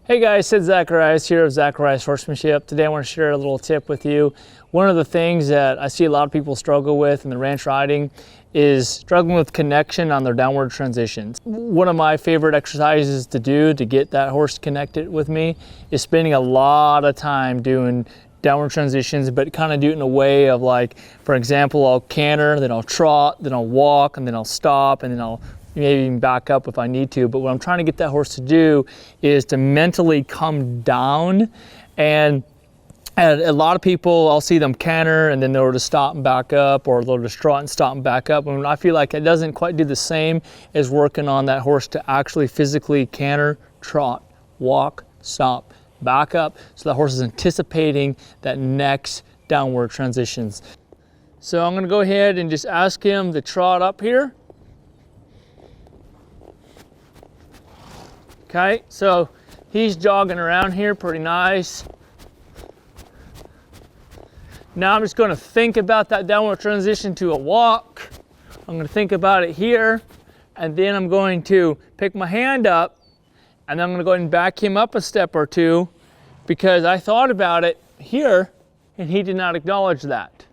Hey guys, Sid Zacharias here of Zacharias Horsemanship. Today I want to share a little tip with you. One of the things that I see a lot of people struggle with in the ranch riding is struggling with connection on their downward transitions. One of my favorite exercises to do to get that horse connected with me is spending a lot of time doing downward transitions, but kind of do it in a way of, like, for example, I'll canter, then I'll trot, then I'll walk, and then I'll stop, and then I'll maybe even back up if I need to. But what I'm trying to get that horse to do is to mentally come down. And a lot of people, I'll see them canter and then they'll just stop and back up, or they'll just trot and stop and back up. And I feel like it doesn't quite do the same as working on that horse to actually physically canter, trot, walk, stop, back up, so the horse is anticipating that next downward transitions. So I'm gonna go ahead and just ask him to trot up here. Okay, so he's jogging around here pretty nice. Now I'm just going to think about that downward transition to a walk. I'm going to think about it here, and then I'm going to pick my hand up, and then I'm going to go ahead and back him up a step or two, because I thought about it here and he did not acknowledge that.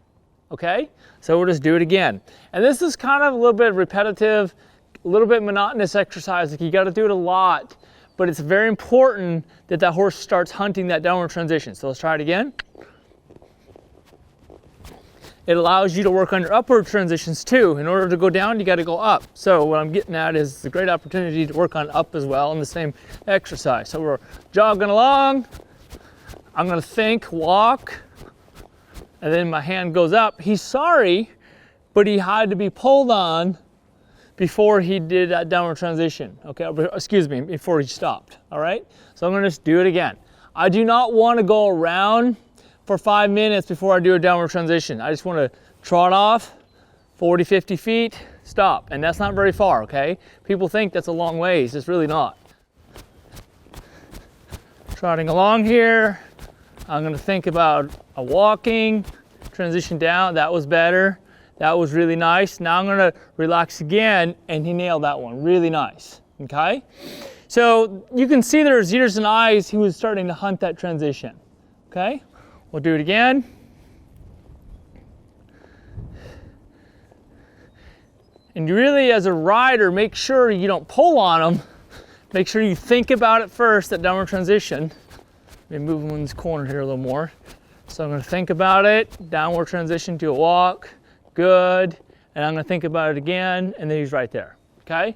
Okay, so we'll just do it again. And this is kind of a little bit repetitive, a little bit monotonous exercise. Like, you got to do it a lot, but it's very important that that horse starts hunting that downward transition. So let's try it again. It allows you to work on your upward transitions too. In order to go down, you got to go up. So what I'm getting at is a great opportunity to work on up as well in the same exercise. So we're jogging along. I'm going to think, walk, and then my hand goes up. He's sorry, but he had to be pulled on before he did that downward transition, okay? Excuse me, before he stopped, all right? So I'm gonna just do it again. I do not wanna go around for 5 minutes before I do a downward transition. I just wanna trot off 40, 50 feet, stop. And that's not very far, okay? People think that's a long ways, it's really not. Trotting along here, I'm gonna think about a walking, transition down, that was better. That was really nice. Now I'm gonna relax again, and he nailed that one, really nice, okay? So you can see there's ears and eyes, he was starting to hunt that transition, okay? We'll do it again. And you really, as a rider, make sure you don't pull on him. Make sure you think about it first, that downward transition. Let me move him in this corner here a little more. So I'm gonna think about it, downward transition to a walk. Good, and I'm gonna think about it again, and then he's right there, okay?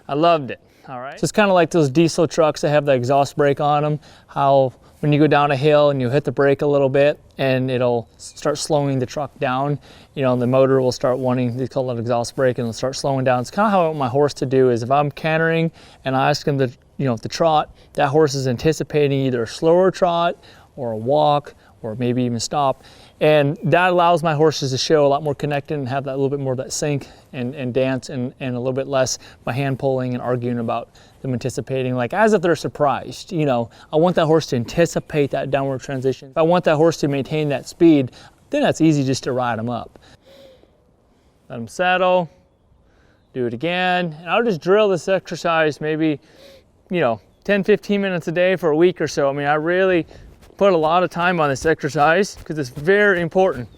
I loved it, all right? So it's kind of like those diesel trucks that have the exhaust brake on them, how when you go down a hill and you hit the brake a little bit, and it'll start slowing the truck down, you know, the motor will start wanting, they call it exhaust brake, and it'll start slowing down. It's kind of how I want my horse to do is if I'm cantering and I ask him to, you know, to trot, that horse is anticipating either a slower trot or a walk, or maybe even stop. And that allows my horses to show a lot more connected and have that little bit more of that sync and dance and a little bit less my hand pulling and arguing about them anticipating, like as if they're surprised. You know, I want that horse to anticipate that downward transition. If I want that horse to maintain that speed, then that's easy just to ride them up. Let them settle, do it again. And I'll just drill this exercise maybe, you know, 10, 15 minutes a day for a week or so. I mean, I really put a lot of time on this exercise because it's very important.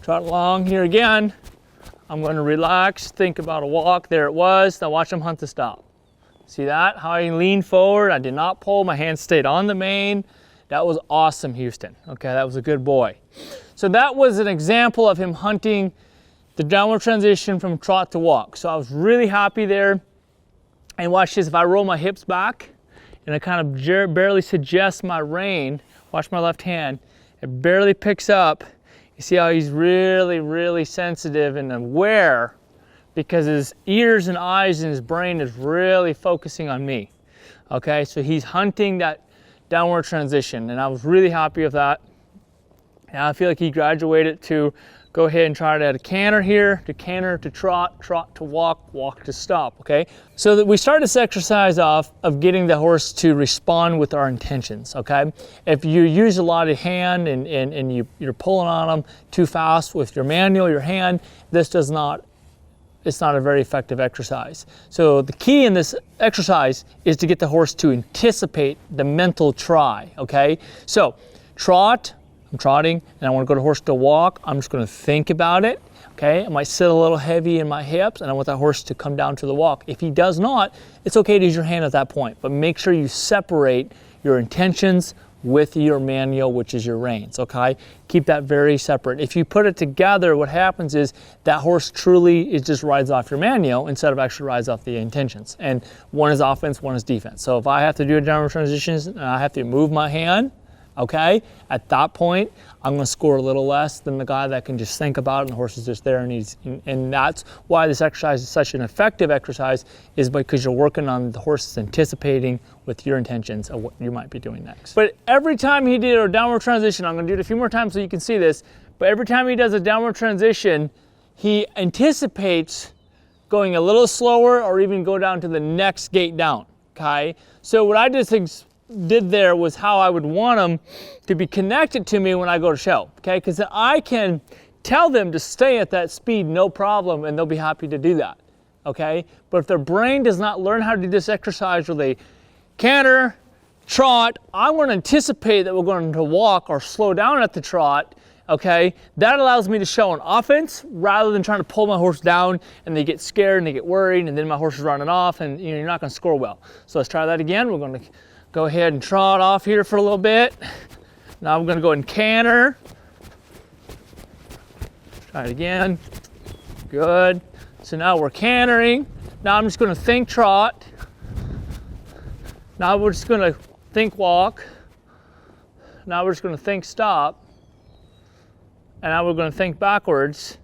Trot along here again. I'm going to relax, think about a walk. There it was. Now watch him hunt the stop. See that? How I leaned forward. I did not pull. My hand stayed on the mane. That was awesome, Houston. Okay, that was a good boy. So that was an example of him hunting the downward transition from trot to walk. So I was really happy there. And watch this. If I roll my hips back, and I kind of barely suggest my rein, watch my left hand, it barely picks up. You see how he's really, really sensitive and aware because his ears and eyes and his brain is really focusing on me. Okay, so he's hunting that downward transition, and I was really happy with that. And I feel like he graduated to go ahead and try it at a canter here, to canter, to trot, trot to walk, walk to stop, okay? So that we start this exercise off of getting the horse to respond with our intentions, okay? If you use a lot of hand and you're pulling on them too fast with your manual, your hand, this does not it's not a very effective exercise. So the key in this exercise is to get the horse to anticipate the mental try, okay? So trot, I'm trotting, and I want to go to horse to walk. I'm just going to think about it, okay? I might sit a little heavy in my hips, and I want that horse to come down to the walk. If he does not, it's okay to use your hand at that point, but make sure you separate your intentions with your manual, which is your reins, okay? Keep that very separate. If you put it together, what happens is that horse truly just rides off your manual instead of actually rides off the intentions. And one is offense, one is defense. So if I have to do a downward transitions and I have to move my hand, okay, at that point, I'm gonna score a little less than the guy that can just think about it and the horse is just there, and that's why this exercise is such an effective exercise, is because you're working on the horse anticipating with your intentions of what you might be doing next. But every time he did a downward transition, I'm gonna do it a few more times so you can see this, but every time he does a downward transition, he anticipates going a little slower or even go down to the next gate down, okay? So what I just did there was how I would want them to be connected to me when I go to show, okay? Because then I can tell them to stay at that speed, no problem, and they'll be happy to do that, okay? But if their brain does not learn how to do this exercise where they canter, trot, I want to anticipate that we're going to walk or slow down at the trot, okay? That allows me to show an offense rather than trying to pull my horse down and they get scared and they get worried and then my horse is running off and you're not going to score well. So let's try that again. We're going to go ahead and trot off here for a little bit. Now we're going to go and canter. Try it again. Good. So now we're cantering. Now I'm just going to think trot. Now we're just going to think walk. Now we're just going to think stop. And now we're going to think backwards.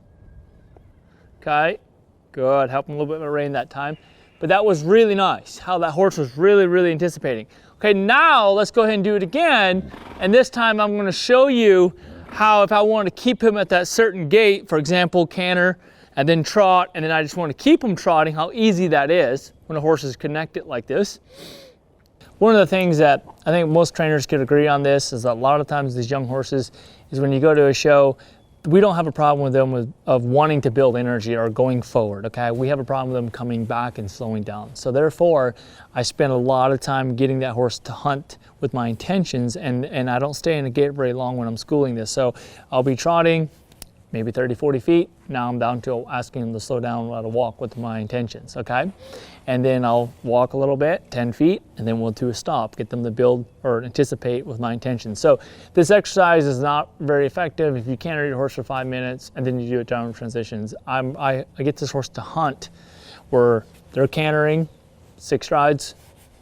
Okay. Good. Helping a little bit of rain that time. But that was really nice, how that horse was really anticipating. Okay, now let's go ahead and do it again. And this time I'm gonna show you how if I want to keep him at that certain gait, for example, canter, and then trot, and then I just want to keep him trotting, how easy that is when a horse is connected like this. One of the things that I think most trainers could agree on this is that a lot of times these young horses is when you go to a show, we don't have a problem with them of wanting to build energy or going forward, okay? We have a problem with them coming back and slowing down. So therefore, I spend a lot of time getting that horse to hunt with my intentions, and I don't stay in a gate very long when I'm schooling this. So I'll be trotting maybe 30, 40 feet. Now I'm down to asking them to slow down while to walk with my intentions, okay? And then I'll walk a little bit, 10 feet, and then we'll do a stop, get them to build or anticipate with my intentions. So this exercise is not very effective if you canter your horse for 5 minutes and then you do it downward transitions. I get this horse to hunt where they're cantering 6 strides.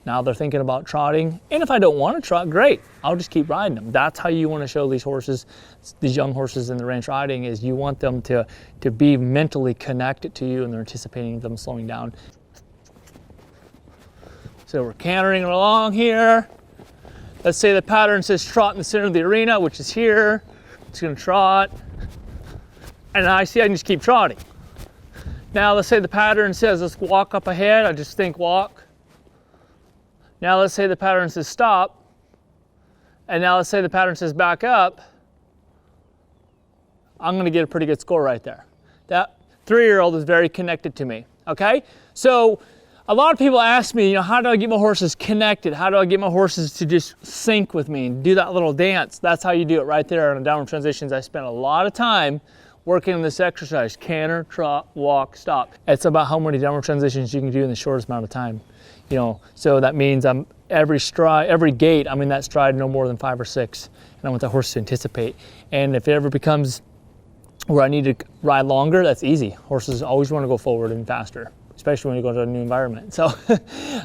Now they're thinking about trotting. And if I don't want to trot, great. I'll just keep riding them. That's how you want to show these horses, these young horses in the ranch riding, is you want them to be mentally connected to you and they're anticipating them slowing down. So we're cantering along here. Let's say the pattern says trot in the center of the arena, which is here. It's gonna trot. And I see I can just keep trotting. Now let's say the pattern says let's walk up ahead. I just think walk. Now let's say the pattern says stop. And now let's say the pattern says back up. I'm gonna get a pretty good score right there. That 3-year-old is very connected to me, okay? So a lot of people ask me, how do I get my horses connected? How do I get my horses to just sync with me and do that little dance? That's how you do it right there on the downward transitions. I spent a lot of time working on this exercise: canter, trot, walk, stop. It's about how many downward transitions you can do in the shortest amount of time. So that means every gait, I'm in that stride no more than 5 or 6, and I want the horse to anticipate. And if it ever becomes where I need to ride longer, that's easy. Horses always want to go forward and faster, especially when you go to a new environment. So,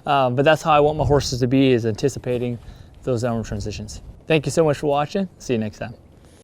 but that's how I want my horses to be, is anticipating those downward transitions. Thank you so much for watching. See you next time.